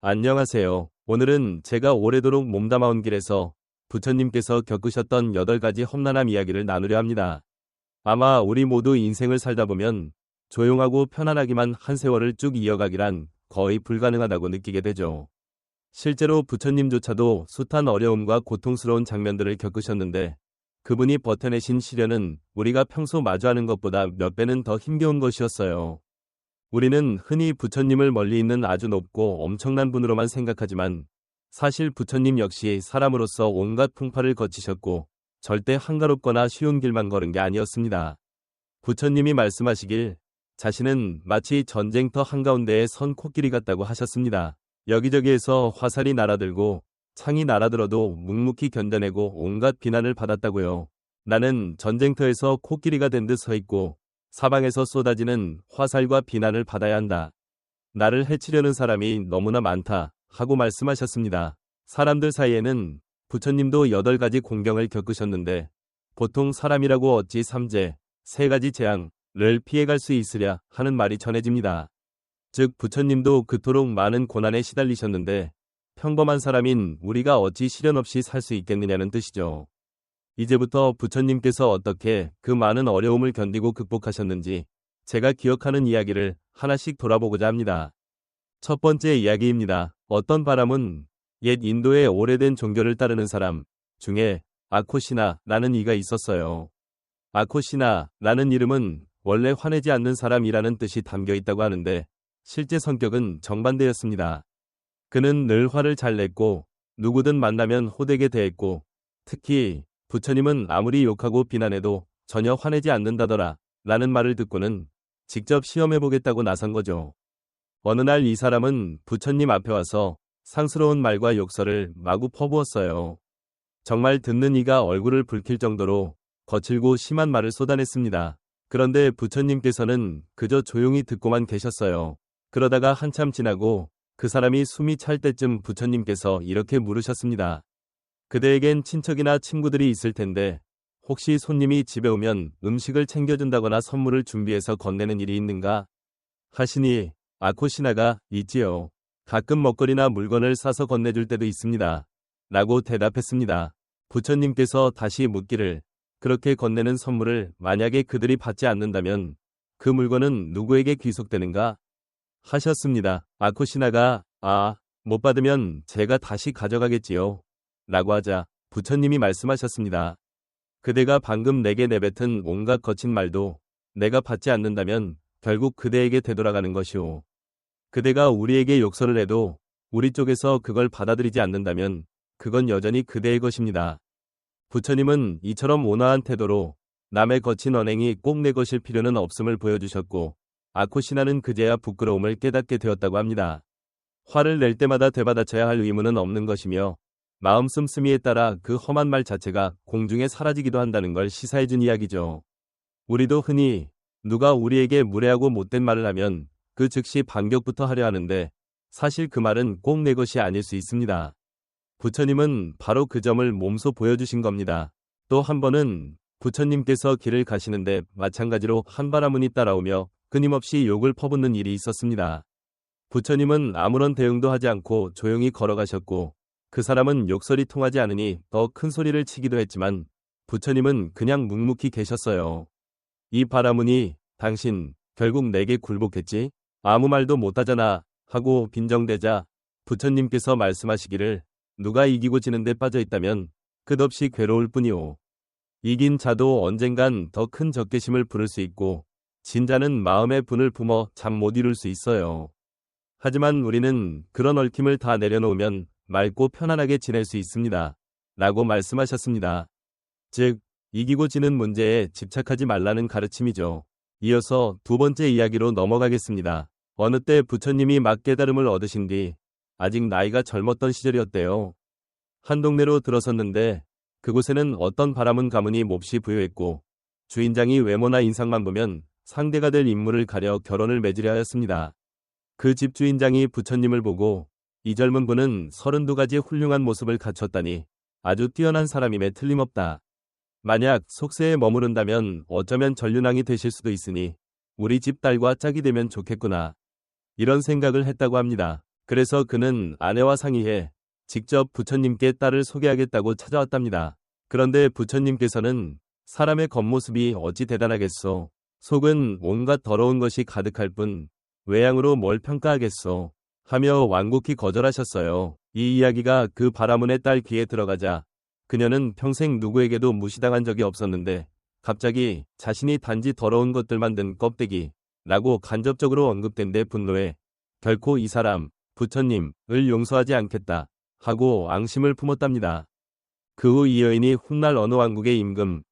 안녕하세요. 오늘은 제가 오래도록 몸담아온 길에서 부처님께서 겪으셨던 8가지 험난함 이야기를 나누려 합니다. 아마 우리 모두 인생을 살다 보면 조용하고 편안하기만 한 세월을 쭉 이어가기란 거의 불가능하다고 느끼게 되죠. 실제로 부처님조차도 숱한 어려움과 고통스러운 장면들을 겪으셨는데 그분이 버텨내신 시련은 우리가 평소 마주하는 것보다 몇 배는 더 힘겨운 것이었어요. 우리는 흔히 부처님을 멀리 있는 아주 높고 엄청난 분으로만 생각하지만 사실 부처님 역시 사람으로서 온갖 풍파를 거치셨고 절대 한가롭거나 쉬운 길만 걸은 게 아니었습니다. 부처님이 말씀하시길 자신은 마치 전쟁터 한가운데에 선 코끼리 같다고 하셨습니다. 여기저기에서 화살이 날아들고 창이 날아들어도 묵묵히 견뎌내고 온갖 비난을 받았다고요. 나는 전쟁터에서 코끼리가 된 듯 서 있고 사방에서 쏟아지는 화살과 비난을 받아야 한다. 나를 해치려는 사람이 너무나 많다 하고 말씀하셨습니다. 사람들 사이에는 부처님도 8가지 공경을 겪으셨는데 보통 사람이라고 어찌 삼재, 3가지 재앙을 피해갈 수 있으랴 하는 말이 전해집니다. 즉 부처님도 그토록 많은 고난에 시달리셨는데 평범한 사람인 우리가 어찌 시련 없이 살 수 있겠느냐는 뜻이죠. 이제부터 부처님께서 어떻게 그 많은 어려움을 견디고 극복하셨는지 제가 기억하는 이야기를 하나씩 돌아보고자 합니다. 첫 번째 이야기입니다. 어떤 바람은 옛 인도의 오래된 종교를 따르는 사람 중에 아코시나라는 이가 있었어요. 아코시나라는 이름은 원래 화내지 않는 사람이라는 뜻이 담겨 있다고 하는데 실제 성격은 정반대였습니다. 그는 늘 화를 잘 냈고 누구든 만나면 호되게 대했고 특히 부처님은 아무리 욕하고 비난해도 전혀 화내지 않는다더라 라는 말을 듣고는 직접 시험해보겠다고 나선 거죠. 어느 날 이 사람은 부처님 앞에 와서 상스러운 말과 욕설을 마구 퍼부었어요. 정말 듣는 이가 얼굴을 붉힐 정도로 거칠고 심한 말을 쏟아냈습니다. 그런데 부처님께서는 그저 조용히 듣고만 계셨어요. 그러다가 한참 지나고 그 사람이 숨이 찰 때쯤 부처님께서 이렇게 물으셨습니다. 그대에겐 친척이나 친구들이 있을 텐데 혹시 손님이 집에 오면 음식을 챙겨준다거나 선물을 준비해서 건네는 일이 있는가? 하시니 아코시나가 있지요. 가끔 먹거리나 물건을 싸서 건네줄 때도 있습니다. 라고 대답했습니다. 부처님께서 다시 묻기를 그렇게 건네는 선물을 만약에 그들이 받지 않는다면 그 물건은 누구에게 귀속되는가? 하셨습니다. 아코시나가 못 받으면 제가 다시 가져가겠지요. 라고 하자 부처님이 말씀하셨습니다. 그대가 방금 내게 내뱉은 온갖 거친 말도 내가 받지 않는다면 결국 그대에게 되돌아가는 것이오. 그대가 우리에게 욕설을 해도 우리 쪽에서 그걸 받아들이지 않는다면 그건 여전히 그대의 것입니다. 부처님은 이처럼 온화한 태도로 남의 거친 언행이 꼭 내 것일 필요는 없음을 보여주셨고 아코시나는 그제야 부끄러움을 깨닫게 되었다고 합니다. 화를 낼 때마다 되받아쳐야 할 의무는 없는 것이며 마음 씀씀이에 따라 그 험한 말 자체가 공중에 사라지기도 한다는 걸 시사해준 이야기죠. 우리도 흔히 누가 우리에게 무례하고 못된 말을 하면 그 즉시 반격부터 하려 하는데 사실 그 말은 꼭 내 것이 아닐 수 있습니다. 부처님은 바로 그 점을 몸소 보여주신 겁니다. 또 한 번은 부처님께서 길을 가시는데 마찬가지로 한바라문이 따라오며 끊임없이 욕을 퍼붓는 일이 있었습니다. 부처님은 아무런 대응도 하지 않고 조용히 걸어가셨고 그 사람은 욕설이 통하지 않으니 더 큰 소리를 치기도 했지만 부처님은 그냥 묵묵히 계셨어요. 이 바라문이 당신 결국 내게 굴복했지? 아무 말도 못하잖아 하고 빈정대자 부처님께서 말씀하시기를 누가 이기고 지는 데 빠져있다면 끝없이 괴로울 뿐이오. 이긴 자도 언젠간 더 큰 적개심을 부를 수 있고 진자는 마음의 분을 품어 잠 못 이룰 수 있어요. 하지만 우리는 그런 얽힘을 다 내려놓으면 맑고 편안하게 지낼 수 있습니다. 라고 말씀하셨습니다. 즉, 이기고 지는 문제에 집착하지 말라는 가르침이죠. 이어서 두 번째 이야기로 넘어가겠습니다. 어느 때 부처님이 막 깨달음을 얻으신 뒤 아직 나이가 젊었던 시절이었대요. 한 동네로 들어섰는데 그곳에는 어떤 바라문 가문이 몹시 부유했고 주인장이 외모나 인상만 보면 상대가 될 인물을 가려 결혼을 맺으려 하였습니다. 그 집 주인장이 부처님을 보고 이 젊은 분은 32가지 훌륭한 모습을 갖췄다니 아주 뛰어난 사람임에 틀림없다. 만약 속세에 머무른다면 어쩌면 전륜왕이 되실 수도 있으니 우리 집 딸과 짝이 되면 좋겠구나. 이런 생각을 했다고 합니다. 그래서 그는 아내와 상의해 직접 부처님께 딸을 소개하겠다고 찾아왔답니다. 그런데 부처님께서는 사람의 겉모습이 어찌 대단하겠소. 속은 온갖 더러운 것이 가득할 뿐 외양으로 뭘 평가하겠소. 하며 완곡히 거절하셨어요. 이 이야기가 그 바라문의 딸 귀에 들어가자 그녀는 평생 누구에게도 무시당한 적이 없었는데 갑자기 자신이 단지 더러운 것들만 든 껍데기 라고 간접적으로 언급된 데 분노해 결코 이 사람, 부처님을 용서하지 않겠다 하고 앙심을 품었답니다. 그 후 이 여인이 훗날 어느 왕국의 임금,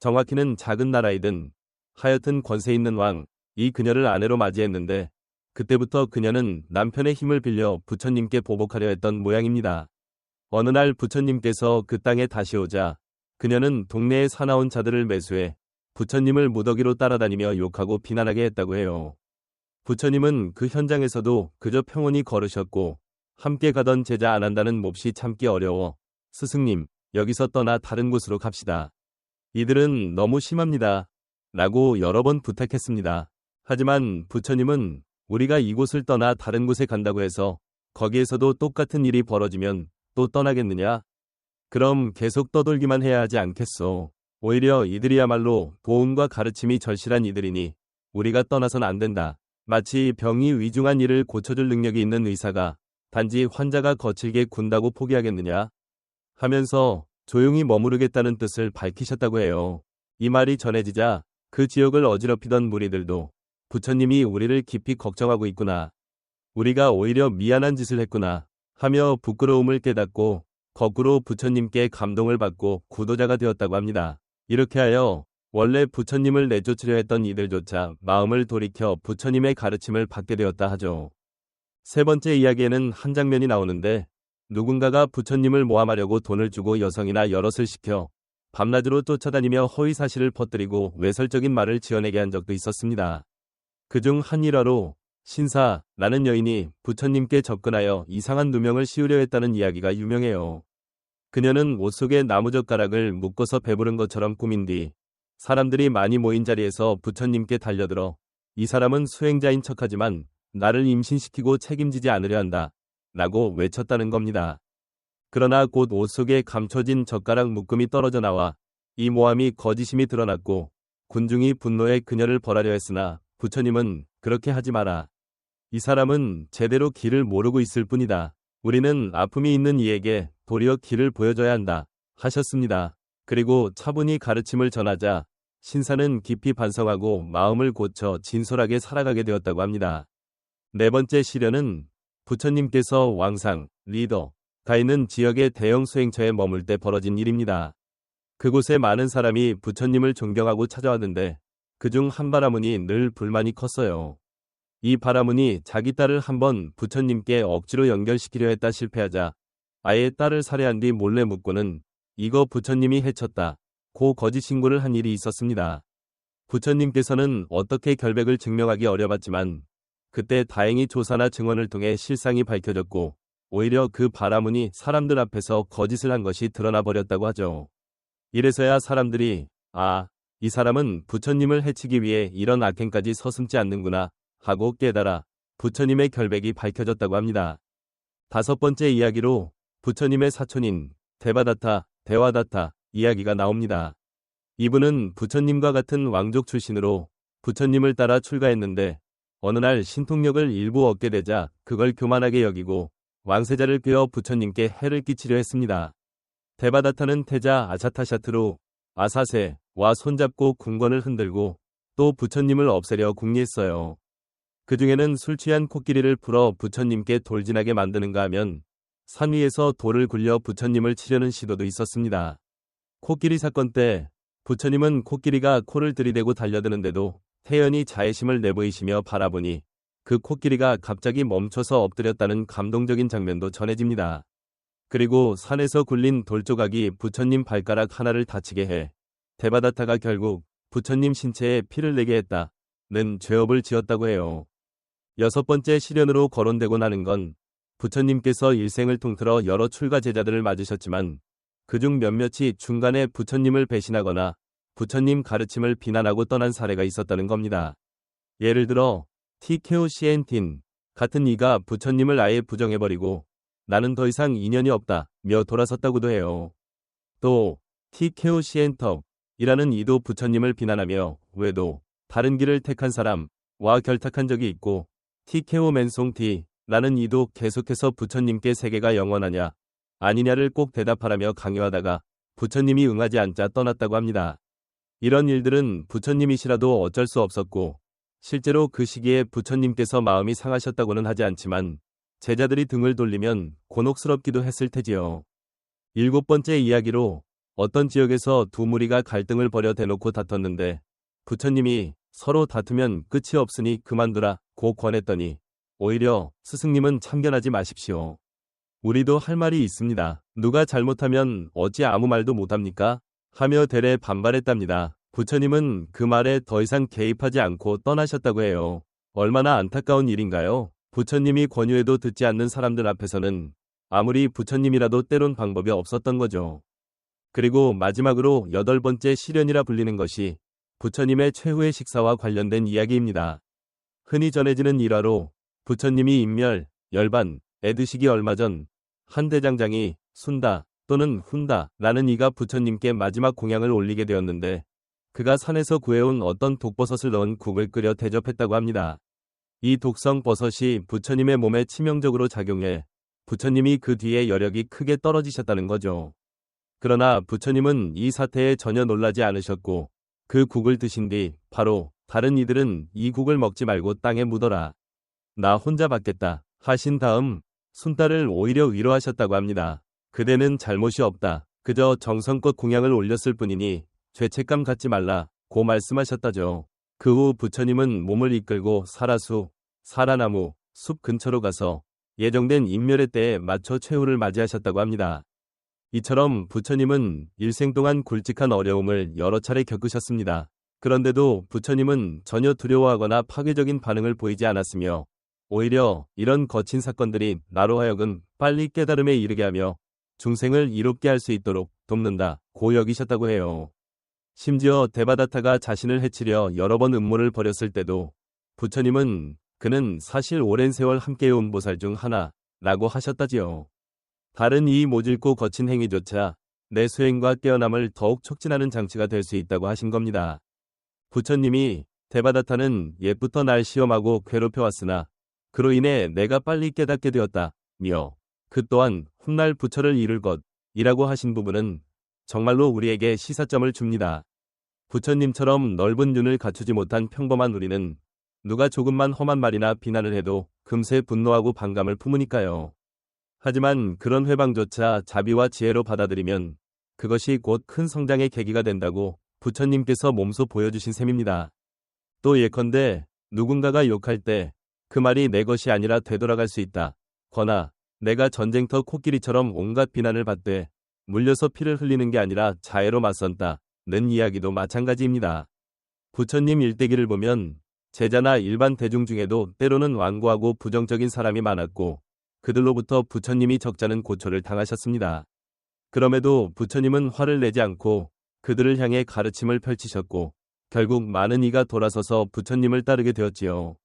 정확히는 작은 나라이든 하여튼 권세 있는 왕이 그녀를 아내로 맞이했는데 그때부터 그녀는 남편의 힘을 빌려 부처님께 보복하려 했던 모양입니다. 어느 날 부처님께서 그 땅에 다시 오자 그녀는 동네의 사나운 자들을 매수해 부처님을 무더기로 따라다니며 욕하고 비난하게 했다고 해요. 부처님은 그 현장에서도 그저 평온히 걸으셨고 함께 가던 제자 안한다는 몹시 참기 어려워 스승님, 여기서 떠나 다른 곳으로 갑시다. 이들은 너무 심합니다. 라고 여러 번 부탁했습니다. 하지만 부처님은 우리가 이곳을 떠나 다른 곳에 간다고 해서 거기에서도 똑같은 일이 벌어지면 또 떠나겠느냐? 그럼 계속 떠돌기만 해야 하지 않겠소. 오히려 이들이야말로 도움과 가르침이 절실한 이들이니 우리가 떠나선 안 된다. 마치 병이 위중한 일을 고쳐줄 능력이 있는 의사가 단지 환자가 거칠게 군다고 포기하겠느냐? 하면서 조용히 머무르겠다는 뜻을 밝히셨다고 해요. 이 말이 전해지자 그 지역을 어지럽히던 무리들도 부처님이 우리를 깊이 걱정하고 있구나. 우리가 오히려 미안한 짓을 했구나 하며 부끄러움을 깨닫고 거꾸로 부처님께 감동을 받고 구도자가 되었다고 합니다. 이렇게 하여 원래 부처님을 내쫓으려 했던 이들조차 마음을 돌이켜 부처님의 가르침을 받게 되었다 하죠. 세 번째 이야기에는 한 장면이 나오는데 누군가가 부처님을 모함하려고 돈을 주고 여성이나 여럿을 시켜 밤낮으로 쫓아다니며 허위사실을 퍼뜨리고 외설적인 말을 지어내게 한 적도 있었습니다. 그중 한 일화로 신사라는 여인이 부처님께 접근하여 이상한 누명을 씌우려 했다는 이야기가 유명해요. 그녀는 옷 속에 나무젓가락을 묶어서 배부른 것처럼 꾸민 뒤 사람들이 많이 모인 자리에서 부처님께 달려들어 이 사람은 수행자인 척하지만 나를 임신시키고 책임지지 않으려 한다 라고 외쳤다는 겁니다. 그러나 곧 옷 속에 감춰진 젓가락 묶음이 떨어져 나와 이 모함이 거짓임이 드러났고 군중이 분노해 그녀를 벌하려 했으나 부처님은 그렇게 하지 마라. 이 사람은 제대로 길을 모르고 있을 뿐이다. 우리는 아픔이 있는 이에게 도리어 길을 보여줘야 한다 하셨습니다. 그리고 차분히 가르침을 전하자 신사는 깊이 반성하고 마음을 고쳐 진솔하게 살아가게 되었다고 합니다. 네 번째 시련은 부처님께서 왕상, 리더가 있는 지역의 대형 수행처에 머물 때 벌어진 일입니다. 그곳에 많은 사람이 부처님을 존경하고 찾아왔는데 그중 한 바라문이 늘 불만이 컸어요. 이 바라문이 자기 딸을 한번 부처님께 억지로 연결시키려 했다 실패하자 아예 딸을 살해한 뒤 몰래 묻고는 이거 부처님이 해쳤다 고 거짓 신고를 한 일이 있었습니다. 부처님께서는 어떻게 결백을 증명하기 어려웠지만 그때 다행히 조사나 증언을 통해 실상이 밝혀졌고 오히려 그 바라문이 사람들 앞에서 거짓을 한 것이 드러나 버렸다고 하죠. 이래서야 사람들이 이 사람은 부처님을 해치기 위해 이런 악행까지 서슴지 않는구나 하고 깨달아 부처님의 결백이 밝혀졌다고 합니다. 다섯 번째 이야기로 부처님의 사촌인 대와다타 이야기가 나옵니다. 이분은 부처님과 같은 왕족 출신으로 부처님을 따라 출가했는데 어느 날 신통력을 일부 얻게 되자 그걸 교만하게 여기고 왕세자를 꿰어 부처님께 해를 끼치려 했습니다. 대바다타는 태자 아자타샤트로 아사세와 손잡고 궁궐을 흔들고 또 부처님을 없애려 궁리했어요. 그 중에는 술 취한 코끼리를 풀어 부처님께 돌진하게 만드는가 하면 산 위에서 돌을 굴려 부처님을 치려는 시도도 있었습니다. 코끼리 사건 때 부처님은 코끼리가 코를 들이대고 달려드는데도 태연히 자애심을 내보이시며 바라보니 그 코끼리가 갑자기 멈춰서 엎드렸다는 감동적인 장면도 전해집니다. 그리고 산에서 굴린 돌조각이 부처님 발가락 하나를 다치게 해 대바다타가 결국 부처님 신체에 피를 내게 했다는 죄업을 지었다고 해요. 여섯 번째 시련으로 거론되고 나는 건 부처님께서 일생을 통틀어 여러 출가 제자들을 맞으셨지만 그중 몇몇이 중간에 부처님을 배신하거나 부처님 가르침을 비난하고 떠난 사례가 있었다는 겁니다. 예를 들어 티케오 시엔틴 같은 이가 부처님을 아예 부정해버리고 나는 더 이상 인연이 없다며 돌아섰다고도 해요. 또 TKO 시엔턱이라는 이도 부처님을 비난하며 외도 다른 길을 택한 사람와 결탁한 적이 있고 TKO 맨송티라는 이도 계속해서 부처님께 세계가 영원하냐 아니냐를 꼭 대답하라며 강요하다가 부처님이 응하지 않자 떠났다고 합니다. 이런 일들은 부처님이시라도 어쩔 수 없었고 실제로 그 시기에 부처님께서 마음이 상하셨다고는 하지 않지만 제자들이 등을 돌리면 곤혹스럽기도 했을 테지요. 7번째 이야기로 어떤 지역에서 두 무리가 갈등을 벌여 대놓고 다퉜는데 부처님이 서로 다투면 끝이 없으니 그만두라 고 권했더니 오히려 스승님은 참견하지 마십시오. 우리도 할 말이 있습니다. 누가 잘못하면 어찌 아무 말도 못합니까? 하며 대래 반발했답니다. 부처님은 그 말에 더 이상 개입하지 않고 떠나셨다고 해요. 얼마나 안타까운 일인가요? 부처님이 권유해도 듣지 않는 사람들 앞에서는 아무리 부처님이라도 때론 방법이 없었던 거죠. 그리고 마지막으로 8번째 시련이라 불리는 것이 부처님의 최후의 식사와 관련된 이야기입니다. 흔히 전해지는 일화로 부처님이 인멸, 열반에 드시기 얼마 전 한 대장장이 순다 또는 훈다 라는 이가 부처님께 마지막 공양을 올리게 되었는데 그가 산에서 구해온 어떤 독버섯을 넣은 국을 끓여 대접했다고 합니다. 이 독성 버섯이 부처님의 몸에 치명적으로 작용해 부처님이 그 뒤에 여력이 크게 떨어지셨다는 거죠. 그러나 부처님은 이 사태에 전혀 놀라지 않으셨고 그 국을 드신 뒤 바로 다른 이들은 이 국을 먹지 말고 땅에 묻어라. 나 혼자 받겠다 하신 다음 순따를 오히려 위로하셨다고 합니다. 그대는 잘못이 없다. 그저 정성껏 공양을 올렸을 뿐이니 죄책감 갖지 말라 고 말씀하셨다죠. 그 후 부처님은 몸을 이끌고 사라수, 사라나무, 숲 근처로 가서 예정된 인멸의 때에 맞춰 최후를 맞이하셨다고 합니다. 이처럼 부처님은 일생 동안 굵직한 어려움을 여러 차례 겪으셨습니다. 그런데도 부처님은 전혀 두려워하거나 파괴적인 반응을 보이지 않았으며 오히려 이런 거친 사건들이 나로 하여금 빨리 깨달음에 이르게 하며 중생을 이롭게 할 수 있도록 돕는다 고 여기셨다고 해요. 심지어 데바다타가 자신을 해치려 여러 번 음모를 벌였을 때도 부처님은 그는 사실 오랜 세월 함께해온 보살 중 하나라고 하셨다지요. 다른 이 모질고 거친 행위조차 내 수행과 깨어남을 더욱 촉진하는 장치가 될 수 있다고 하신 겁니다. 부처님이 데바다타는 옛부터 날 시험하고 괴롭혀왔으나 그로 인해 내가 빨리 깨닫게 되었다며 그 또한 훗날 부처를 이룰 것이라고 하신 부분은 정말로 우리에게 시사점을 줍니다. 부처님처럼 넓은 눈을 갖추지 못한 평범한 우리는 누가 조금만 험한 말이나 비난을 해도 금세 분노하고 반감을 품으니까요. 하지만 그런 회방조차 자비와 지혜로 받아들이면 그것이 곧 큰 성장의 계기가 된다고 부처님께서 몸소 보여주신 셈입니다. 또 예컨대 누군가가 욕할 때 그 말이 내 것이 아니라 되돌아갈 수 있다. 거나 내가 전쟁터 코끼리처럼 온갖 비난을 받되 물려서 피를 흘리는 게 아니라 자애로 맞선다. 는 이야기도 마찬가지입니다. 부처님 일대기를 보면 제자나 일반 대중 중에도 때로는 완고하고 부정적인 사람이 많았고 그들로부터 부처님이 적잖은 고초를 당하셨습니다. 그럼에도 부처님은 화를 내지 않고 그들을 향해 가르침을 펼치셨고 결국 많은 이가 돌아서서 부처님을 따르게 되었지요.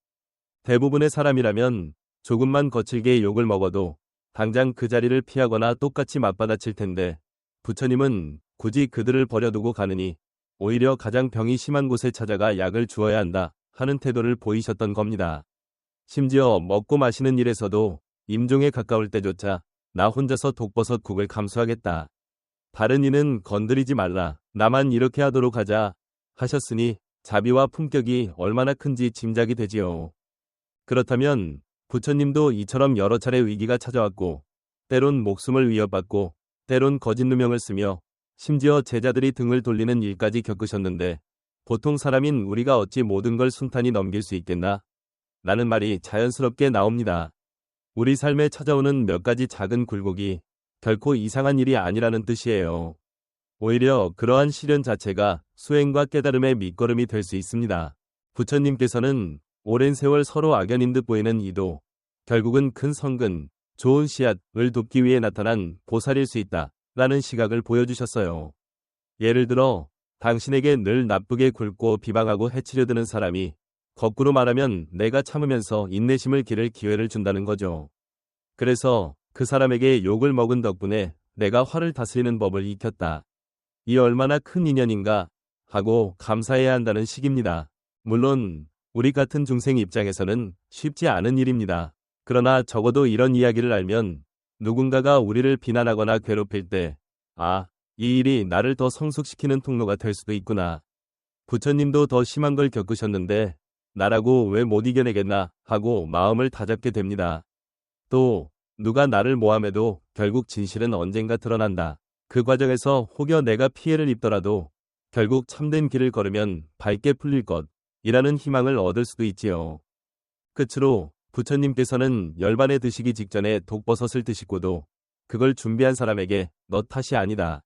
대부분의 사람이라면 조금만 거칠게 욕을 먹어도 당장 그 자리를 피하거나 똑같이 맞받아칠 텐데 부처님은 굳이 그들을 버려두고 가느니 오히려 가장 병이 심한 곳에 찾아가 약을 주어야 한다 하는 태도를 보이셨던 겁니다. 심지어 먹고 마시는 일에서도 임종에 가까울 때조차 나 혼자서 독버섯 국을 감수하겠다. 다른 이는 건드리지 말라. 나만 이렇게 하도록 하자 하셨으니 자비와 품격이 얼마나 큰지 짐작이 되지요. 그렇다면 부처님도 이처럼 여러 차례 위기가 찾아왔고 때론 목숨을 위협받고 때론 거짓 누명을 쓰며 심지어 제자들이 등을 돌리는 일까지 겪으셨는데 보통 사람인 우리가 어찌 모든 걸 순탄히 넘길 수 있겠나? 라는 말이 자연스럽게 나옵니다. 우리 삶에 찾아오는 몇 가지 작은 굴곡이 결코 이상한 일이 아니라는 뜻이에요. 오히려 그러한 시련 자체가 수행과 깨달음의 밑거름이 될 수 있습니다. 부처님께서는 오랜 세월 서로 악연인 듯 보이는 이도 결국은 큰 성근, 좋은 씨앗을 돕기 위해 나타난 보살일 수 있다 라는 시각을 보여주셨어요. 예를 들어 당신에게 늘 나쁘게 굴고 비방하고 해치려 드는 사람이 거꾸로 말하면 내가 참으면서 인내심을 기를 기회를 준다는 거죠. 그래서 그 사람에게 욕을 먹은 덕분에 내가 화를 다스리는 법을 익혔다. 이 얼마나 큰 인연인가 하고 감사해야 한다는 식입니다. 물론 우리 같은 중생 입장에서는 쉽지 않은 일입니다. 그러나 적어도 이런 이야기를 알면 누군가가 우리를 비난하거나 괴롭힐 때, 아, 이 일이 나를 더 성숙시키는 통로가 될 수도 있구나. 부처님도 더 심한 걸 겪으셨는데 나라고 왜 못 이겨내겠나 하고 마음을 다잡게 됩니다. 또 누가 나를 모함해도 결국 진실은 언젠가 드러난다. 그 과정에서 혹여 내가 피해를 입더라도 결국 참된 길을 걸으면 밝게 풀릴 것이라는 희망을 얻을 수도 있지요. 끝으로 부처님께서는 열반에 드시기 직전에 독버섯을 드시고도 그걸 준비한 사람에게 너 탓이 아니다.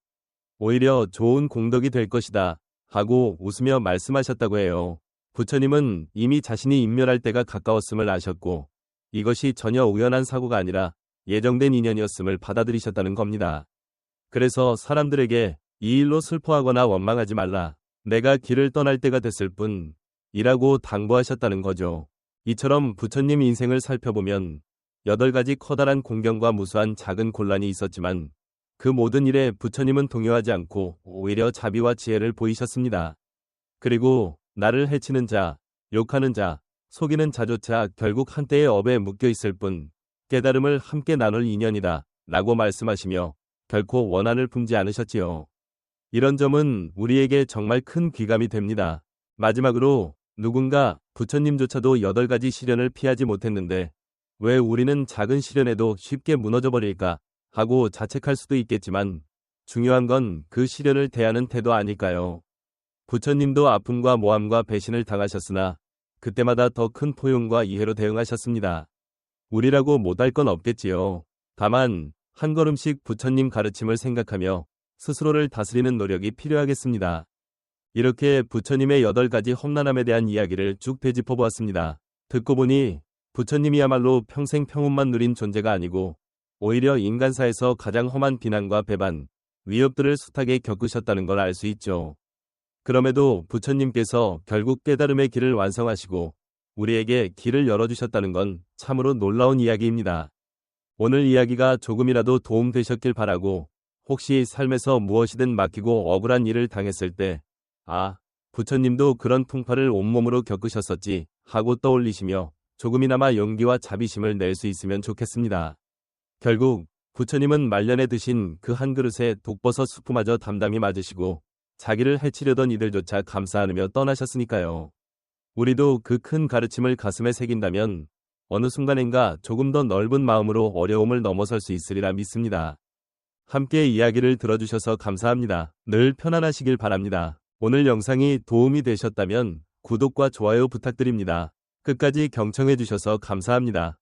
오히려 좋은 공덕이 될 것이다 하고 웃으며 말씀하셨다고 해요. 부처님은 이미 자신이 인멸할 때가 가까웠음을 아셨고 이것이 전혀 우연한 사고가 아니라 예정된 인연이었음을 받아들이셨다는 겁니다. 그래서 사람들에게 이 일로 슬퍼하거나 원망하지 말라. 내가 길을 떠날 때가 됐을 뿐이라고 당부하셨다는 거죠. 이처럼 부처님 인생을 살펴보면 8가지 커다란 공경과 무수한 작은 곤란이 있었지만 그 모든 일에 부처님은 동요하지 않고 오히려 자비와 지혜를 보이셨습니다. 그리고 나를 해치는 자, 욕하는 자, 속이는 자조차 결국 한때의 업에 묶여 있을 뿐 깨달음을 함께 나눌 인연이다 라고 말씀하시며 결코 원한을 품지 않으셨지요. 이런 점은 우리에게 정말 큰 귀감이 됩니다. 마지막으로 누군가 부처님조차도 8가지 시련을 피하지 못했는데 왜 우리는 작은 시련에도 쉽게 무너져 버릴까 하고 자책할 수도 있겠지만 중요한 건 그 시련을 대하는 태도 아닐까요? 부처님도 아픔과 모함과 배신을 당하셨으나 그때마다 더 큰 포용과 이해로 대응하셨습니다. 우리라고 못할 건 없겠지요. 다만 한 걸음씩 부처님 가르침을 생각하며 스스로를 다스리는 노력이 필요하겠습니다. 이렇게 부처님의 8가지 험난함에 대한 이야기를 쭉 되짚어 보았습니다. 듣고 보니 부처님이야말로 평생 평온만 누린 존재가 아니고 오히려 인간사에서 가장 험한 비난과 배반, 위협들을 숱하게 겪으셨다는 걸 알 수 있죠. 그럼에도 부처님께서 결국 깨달음의 길을 완성하시고 우리에게 길을 열어주셨다는 건 참으로 놀라운 이야기입니다. 오늘 이야기가 조금이라도 도움되셨길 바라고 혹시 삶에서 무엇이든 막히고 억울한 일을 당했을 때 아, 부처님도 그런 풍파를 온몸으로 겪으셨었지 하고 떠올리시며 조금이나마 용기와 자비심을 낼 수 있으면 좋겠습니다. 결국 부처님은 말년에 드신 그 한 그릇의 독버섯 수프마저 담담히 맞으시고 자기를 해치려던 이들조차 감싸 안으며 떠나셨으니까요. 우리도 그 큰 가르침을 가슴에 새긴다면 어느 순간인가 조금 더 넓은 마음으로 어려움을 넘어설 수 있으리라 믿습니다. 함께 이야기를 들어주셔서 감사합니다. 늘 편안하시길 바랍니다. 오늘 영상이 도움이 되셨다면 구독과 좋아요 부탁드립니다. 끝까지 경청해주셔서 감사합니다.